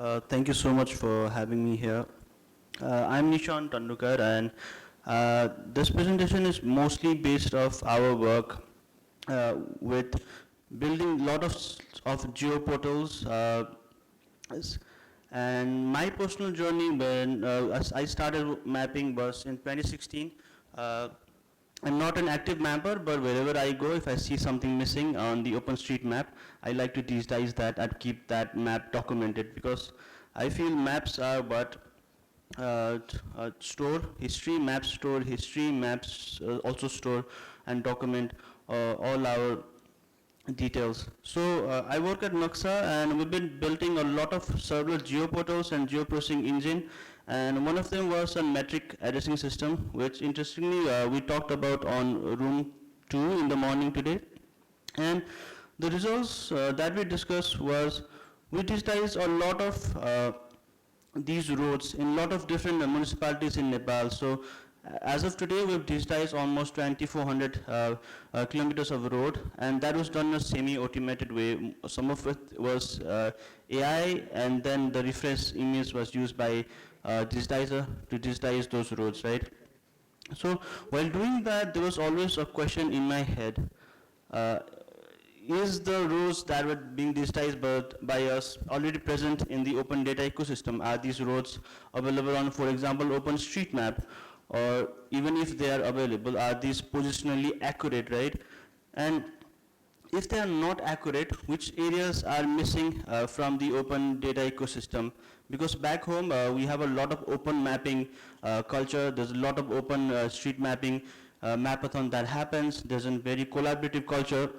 Thank you so much for having me here. I'm Nishon Tandukar, and this presentation is mostly based off our work with building a lot of geoportals. And my personal journey when as I started mapping was in 2016. Uh, I'm not an active mapper, but wherever I go, if I see something missing on the OpenStreetMap, I like to digitize that and keep that map documented, because I feel maps are what store history, maps store history, maps also store and document all our details. So I work at Naxa, and we've been building a lot of server geoportals and geoprocessing engine, and one of them was a metric addressing system, which interestingly we talked about on room 2 in the morning today. And the results that we discussed was we digitized a lot of these roads in a lot of different municipalities in Nepal. So as of today, we've digitized almost 2,400 kilometers of road, and that was done in a semi-automated way. Some of it was AI, and then the reference image was used by digitizer to digitize those roads, right? So while doing that, there was always a question in my head. Uh, is the roads that were being digitized by us already present in the open data ecosystem? Are these roads available on, for example, OpenStreetMap? Or even if they are available, are these positionally accurate, right? And if they are not accurate, which areas are missing from the open data ecosystem? Because back home, we have a lot of open mapping culture. There's a lot of open street mapping mapathon that happens. There's a very collaborative culture.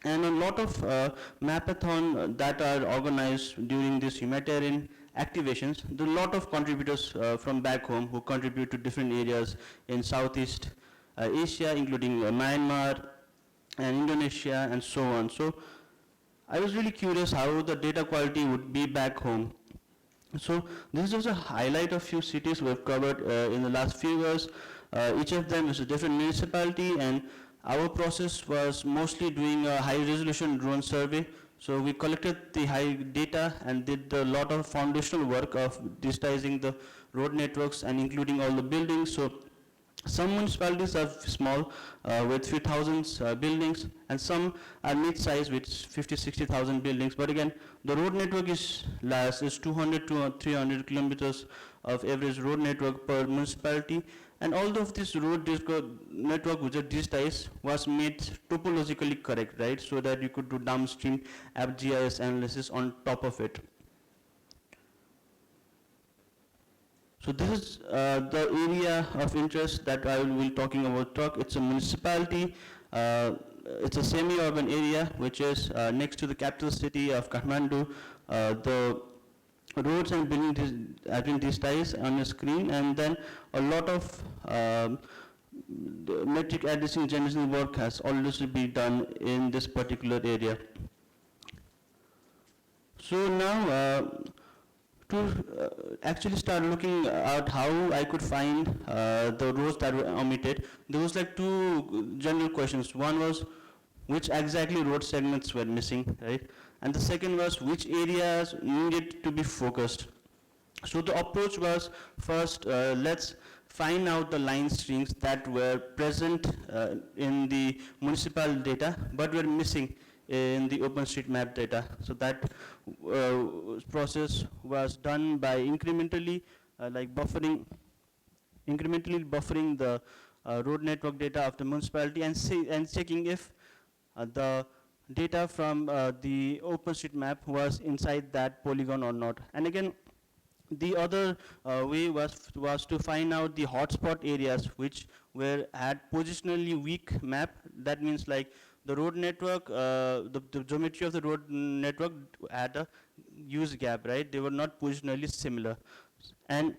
And a lot of mapathon that are organized during this humanitarian activations. There are a lot of contributors from back home who contribute to different areas in Southeast Asia, including Myanmar and Indonesia and so on. So I was really curious how the data quality would be back home. So this is just a highlight of few cities we've covered in the last few years. Each of them is a different municipality, and our process was mostly doing a high resolution drone survey. So we collected the high data and did a lot of foundational work of digitizing the road networks and including all the buildings. So some municipalities are small with few thousands buildings, and some are mid-size with 50, 60,000 buildings. But again, the road network is large, is 200 to 300 kilometers of average road network per municipality. And all of this road network which is digitized was made topologically correct, right? So that you could do downstream AppGIS analysis on top of it. So this is the area of interest that I will be talking about. It's a municipality. It's a semi-urban area which is next to the capital city of Kathmandu. The roads and buildings have been digitized on the screen, and then a lot of the metric addressing generation work has already been done in this particular area. So now, to actually start looking at how I could find the rows that were omitted, there was like two general questions. One was which exactly road segments were missing, right? And the second was which areas needed to be focused. So the approach was first, let's find out the line strings that were present in the municipal data but were missing in the OpenStreetMap data. So that process was done by incrementally buffering the road network data of the municipality and checking if the data from the OpenStreetMap was inside that polygon or not. And again, the other way was to find out the hotspot areas which had positionally weak map. That means like the road network, the geometry of the road network had a huge gap, right? They were not positionally similar. And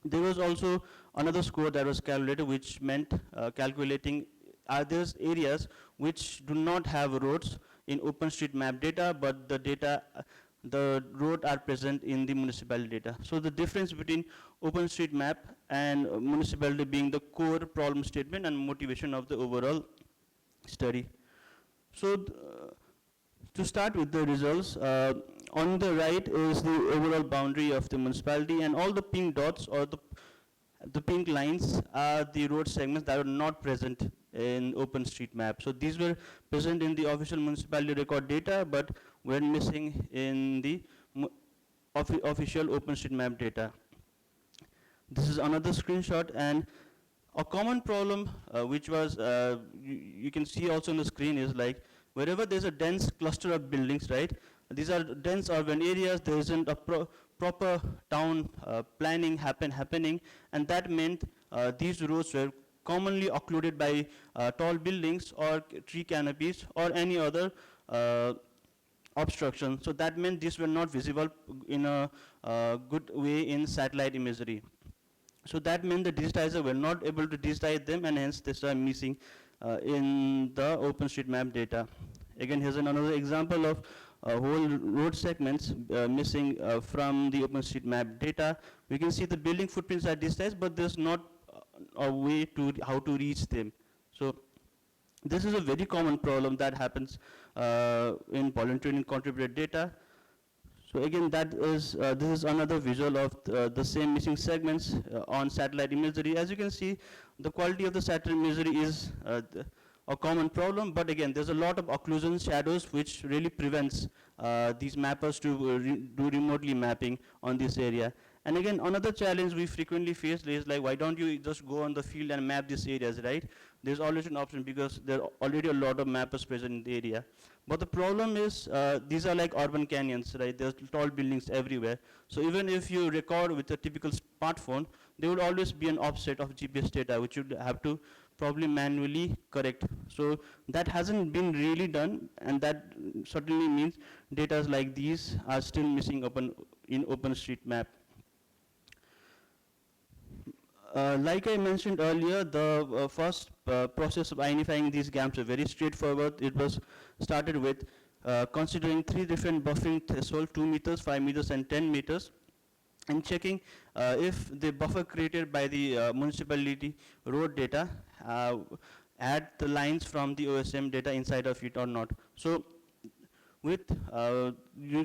there was also another score that was calculated, which meant calculating are there areas which do not have roads in OpenStreetMap data, but the road are present in the municipal data. So the difference between OpenStreetMap and municipality being the core problem statement and motivation of the overall study. So to start with the results, On the right is the overall boundary of the municipality, and all the pink dots or the pink lines are the road segments that are not present in OpenStreetMap. So these were present in the official municipality record data, but were missing in the official OpenStreetMap data. This is another screenshot, and a common problem which was you can see also on the screen is like wherever there's a dense cluster of buildings, right? These are dense urban areas. There isn't a proper town planning happening, and that meant these roads were commonly occluded by tall buildings or tree canopies or any other obstruction. So that meant these were not visible in a good way in satellite imagery. So that meant the digitizer were not able to digitize them, and hence they are missing in the OpenStreetMap data. Again, here's another example of whole road segments missing from the OpenStreetMap data. We can see the building footprints are digitized, but there's not a way to how to reach them. So this is a very common problem that happens in voluntary contributed data. So again, that is this is another visual of the same missing segments on satellite imagery. As you can see, the quality of the satellite imagery is a common problem, but again, there's a lot of occlusion shadows which really prevents these mappers to do remotely mapping on this area. And again, another challenge we frequently face is like, why don't you just go on the field and map these areas, right? There's always an option because there are already a lot of mappers present in the area. But the problem is these are like urban canyons, right? There's tall buildings everywhere. So even if you record with a typical smartphone, there would always be an offset of GPS data, which you'd have to probably manually correct. So that hasn't been really done, and that certainly means data like these are still missing in OpenStreetMap. Like I mentioned earlier, the first process of identifying these gaps is very straightforward. It was started with considering 3 different buffering thresholds, 2 meters, 5 meters, and 10 meters, and checking if the buffer created by the municipality road data add the lines from the OSM data inside of it or not. So with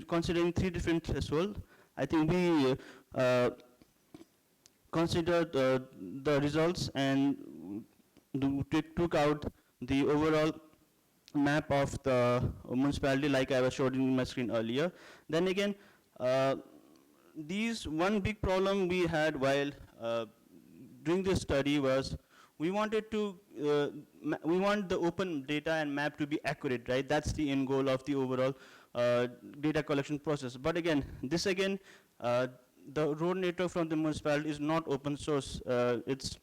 considering 3 different thresholds, I think we considered the results and took out the overall map of the municipality like I was showing in my screen earlier. Then again, one big problem we had while doing this study was we wanted to we want the open data and map to be accurate, right? That's the end goal of the overall data collection process. But again, the road network from the municipality is not open source. It's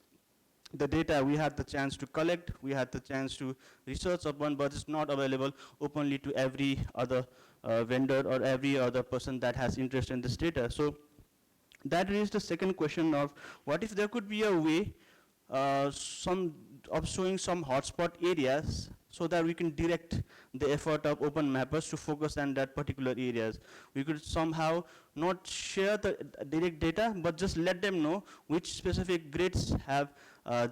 the data we had the chance to collect, we had the chance to research upon, but it's not available openly to every other vendor or every other person that has interest in this data. So that raised the second question of what if there could be a way of showing some hotspot areas so that we can direct the effort of open mappers to focus on that particular areas. We could somehow not share the direct data, but just let them know which specific grids have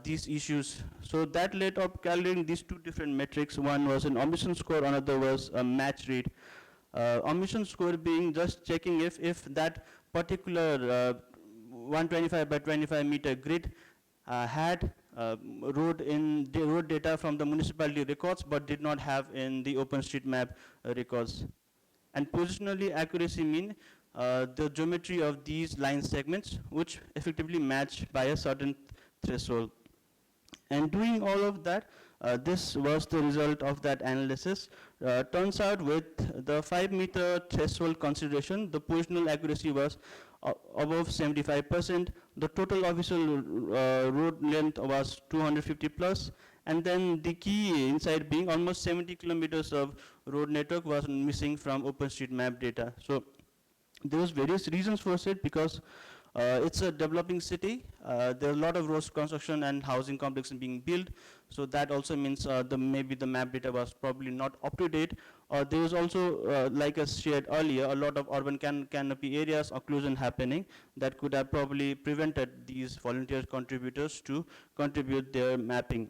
these issues. So that led up calculating these 2 different metrics. One was an omission score, another was a match rate. Omission score being just checking if that particular 125 by 25 meter grid had road data from the municipality records, but did not have in the OpenStreetMap records. And positionally accuracy mean the geometry of these line segments, which effectively match by a certain threshold. And doing all of that, this was the result of that analysis. Turns out with the 5 meter threshold consideration, the positional accuracy was above 75%. The total official road length was 250 plus, and then the key inside being almost 70 kilometers of road network was missing from OpenStreetMap data. So there was various reasons for it, because it's a developing city. There are a lot of road construction and housing complexes being built. So that also means maybe the map data was probably not up to date. There was also, like I shared earlier, a lot of urban canopy areas, occlusion happening that could have probably prevented these volunteer contributors to contribute their mapping.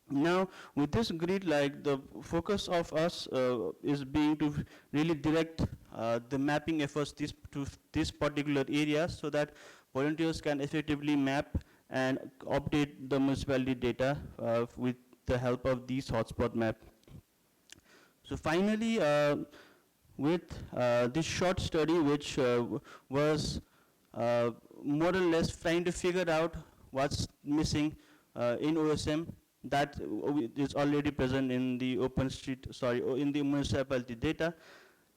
Now, with this grid, like the focus of us is being to really direct the mapping efforts to this particular area so that volunteers can effectively map and update the municipality data with the help of these hotspot map. So finally, with this short study, which was uh, more or less trying to figure out what's missing in OSM that is already present in the in the municipality data,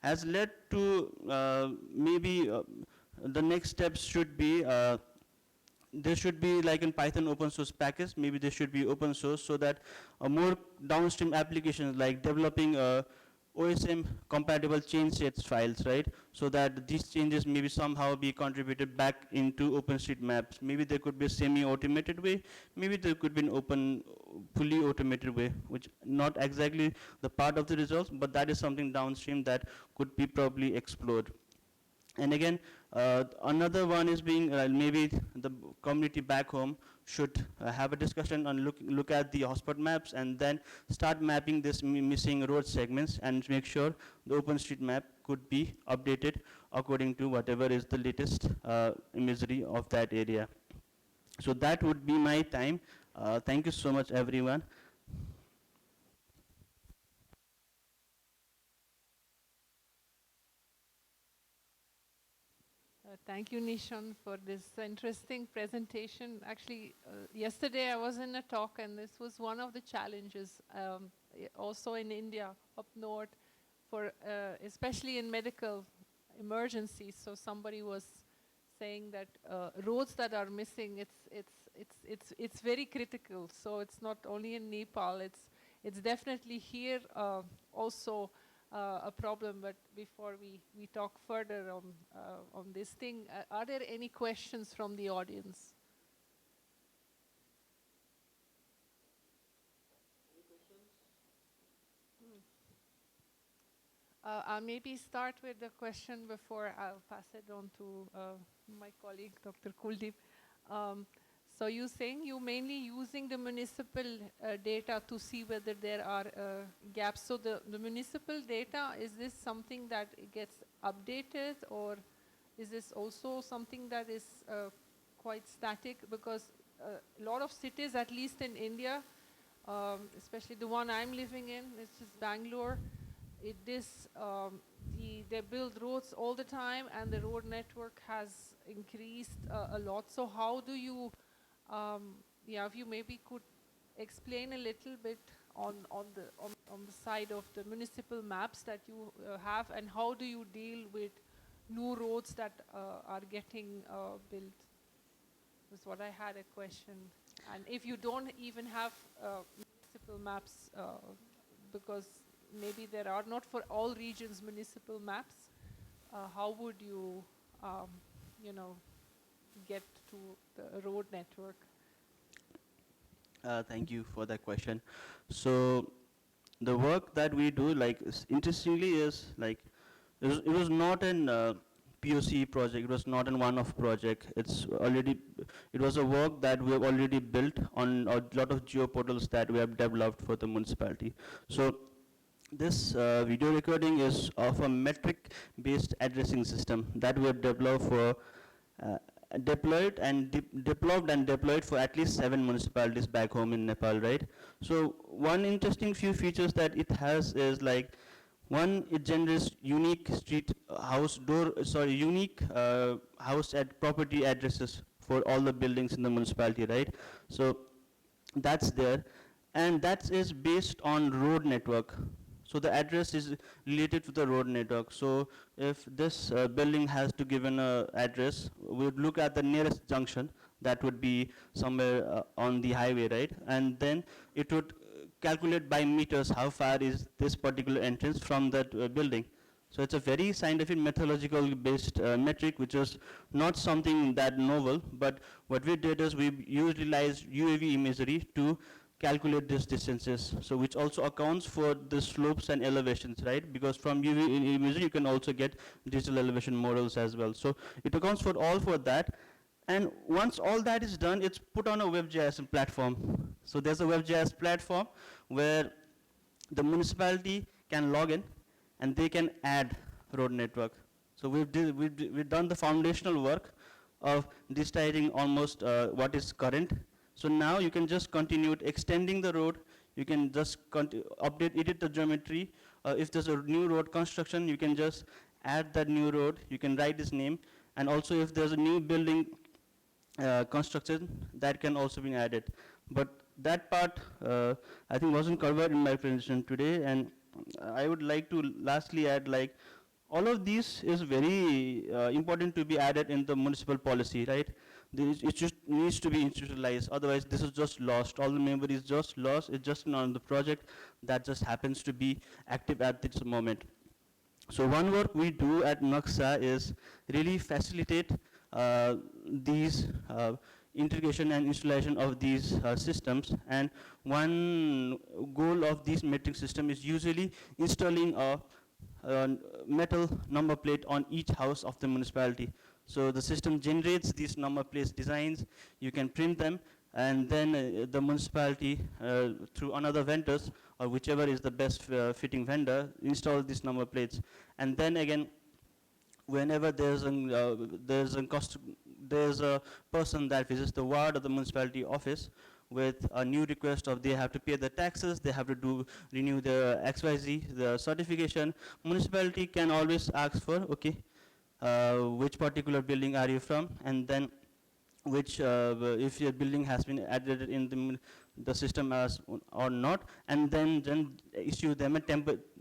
has led to maybe the next steps should be there should be like in Python open source package, maybe there should be open source so that more downstream applications like developing OSM compatible change sets files, right? So that these changes maybe somehow be contributed back into OpenStreetMaps. Maybe there could be a semi-automated way, maybe there could be an fully automated way, which not exactly the part of the results, but that is something downstream that could be probably explored. And again, another one is being maybe the community back home should have a discussion on look at the hotspot maps and then start mapping this missing road segments and make sure the OpenStreetMap could be updated according to whatever is the latest imagery of that area. So that would be my time. Thank you so much, everyone. Thank you, Nishon, for this interesting presentation. Actually, yesterday I was in a talk, and this was one of the challenges, also in India, up north, for especially in medical emergencies. So somebody was saying that roads that are missing, it's very critical. So it's not only in Nepal, it's definitely here also a problem. But before we talk further on this thing, are there any questions from the audience? Any questions? I'll maybe start with the question before I'll pass it on to my colleague, Dr. Kuldeep. So you're saying you're mainly using the municipal data to see whether there are gaps. So the municipal data, is this something that gets updated, or is this also something that is quite static? Because a lot of cities, at least in India, especially the one I'm living in, which is Bangalore, they build roads all the time, and the road network has increased a lot. So how do you, if you maybe could explain a little bit on the side of the municipal maps that you have, and how do you deal with new roads that are getting built? That's what I had a question. And if you don't even have municipal maps, because maybe there are not for all regions municipal maps, how would you, get to the road network? Thank you for that question. So the work that we do, like interestingly, is like it was not an POC project. It was not an one-off project. It was a work that we have already built on a lot of geoportals that we have developed for the municipality. So this video recording is of a metric-based addressing system that we have developed for deployed and deployed for at least 7 municipalities back home in Nepal, right? So one interesting few features that it has is like, one, it generates unique unique house at property addresses for all the buildings in the municipality, right? So that's there, and that is based on road network. So the address is related to the road network. So if this building has to give an address, we would look at the nearest junction that would be somewhere on the highway, right? And then it would calculate by meters how far is this particular entrance from that building. So it's a very scientific methodological based metric, which is not something that novel, but what we did is we utilized UAV imagery to calculate these distances, so which also accounts for the slopes and elevations, right? Because from UV imagery you can also get digital elevation models as well. So it accounts for all for that, and once all that is done, it's put on a WebJS platform. So there's a WebJS platform where the municipality can log in and they can add road network. So we've done the foundational work of deciding almost what is current. So now you can just continue extending the road. You can just edit the geometry. If there's a new road construction, you can just add that new road. You can write its name. And also if there's a new building construction, that can also be added. But that part I think wasn't covered in my presentation today, and I would like to lastly add, like, all of these is very important to be added in the municipal policy, right? It just needs to be institutionalized, otherwise this is just lost. All the memory is just lost, it's just not on the project that just happens to be active at this moment. So one work we do at Naxa is really facilitate these integration and installation of these systems, and one goal of this metric system is usually installing a metal number plate on each house of the municipality. So the system generates these number plates designs, you can print them, and then the municipality through another vendors or whichever is the best fitting vendor install these number plates. And then again, whenever there's a person that visits the ward or the municipality office with a new request of they have to pay the taxes, they have to renew the XYZ, the certification, municipality can always ask for, okay, which particular building are you from, and then which if your building has been added in the system as or not, and then issue them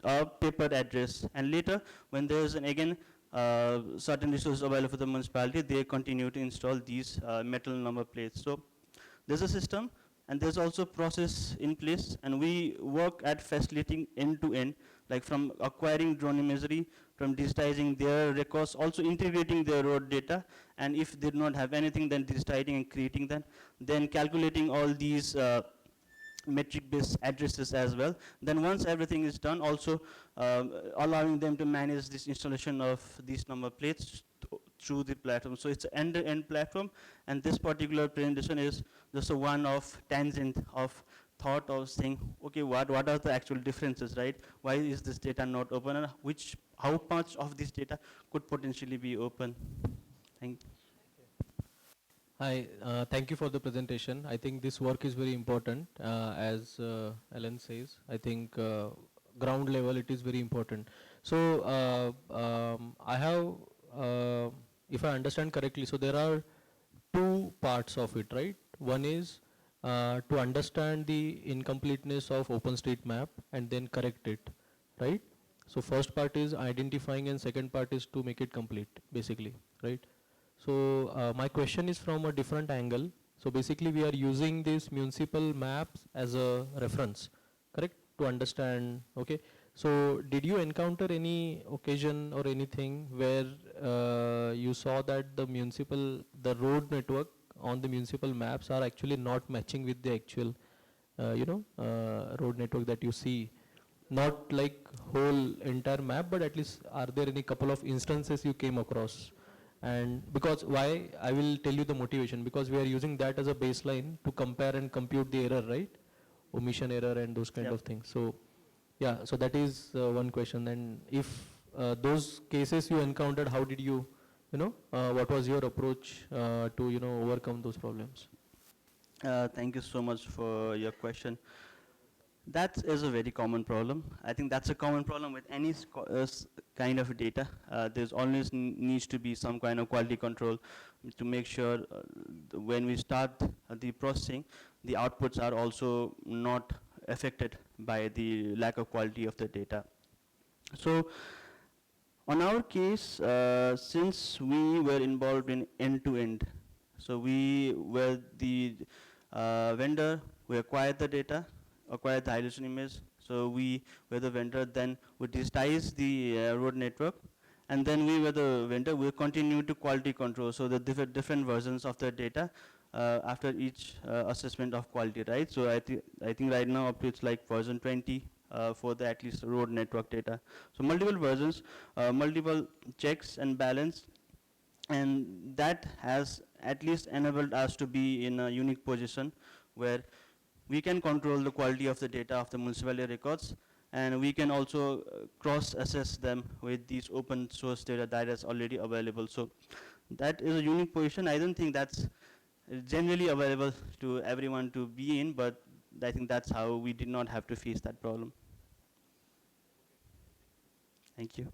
a paper address. And later, when there is again certain resources available for the municipality, they continue to install these metal number plates. So there's a system, and there's also process in place, and we work at facilitating end-to-end, like from acquiring drone imagery, from digitizing their records, also integrating their road data, and if they do not have anything, then digitizing and creating them, then calculating all these metric-based addresses as well. Then once everything is done, also allowing them to manage this installation of these number plates through the platform. So it's an end-to-end platform, and this particular presentation is just a one of tangent of thought of saying, okay, what are the actual differences, right? Why is this data not open, and how much of this data could potentially be open? Thank you. Hi, thank you for the presentation. I think this work is very important, as Alan says. I think ground level it is very important. So I have, if I understand correctly, so there are two parts of it, right? One is to understand the incompleteness of OpenStreetMap and then correct it, right? So first part is identifying and second part is to make it complete, basically, right? So my question is from a different angle. So basically we are using these municipal maps as a reference, correct? To understand, okay? So did you encounter any occasion or anything where you saw that the road network on the municipal maps are actually not matching with the actual, road network that you see? Not like whole entire map, but at least are there any couple of instances you came across? And because why, I will tell you the motivation, because we are using that as a baseline to compare and compute the error, right? Omission error and those kind of things. So yeah, so that is one question. And if those cases you encountered, how did you, what was your approach to, overcome those problems? Thank you so much for your question. That is a very common problem. I think that's a common problem with any kind of data. There's always needs to be some kind of quality control to make sure when we start the processing, the outputs are also not affected by the lack of quality of the data. So on our case, since we were involved in end-to-end, so we were the vendor, we acquired the data, acquired the high resolution image. So we were the vendor, then we digitize the road network, and then we were the vendor, we continue to quality control. So the different versions of the data after each assessment of quality, right? So I think right now up to it's like version 20 for the at least road network data. So multiple versions, multiple checks and balance, and that has at least enabled us to be in a unique position where we can control the quality of the data of the municipality records, and we can also cross-assess them with these open source data that is already available. So that is a unique position. I don't think that's generally available to everyone to be in, but I think that's how we did not have to face that problem. Thank you.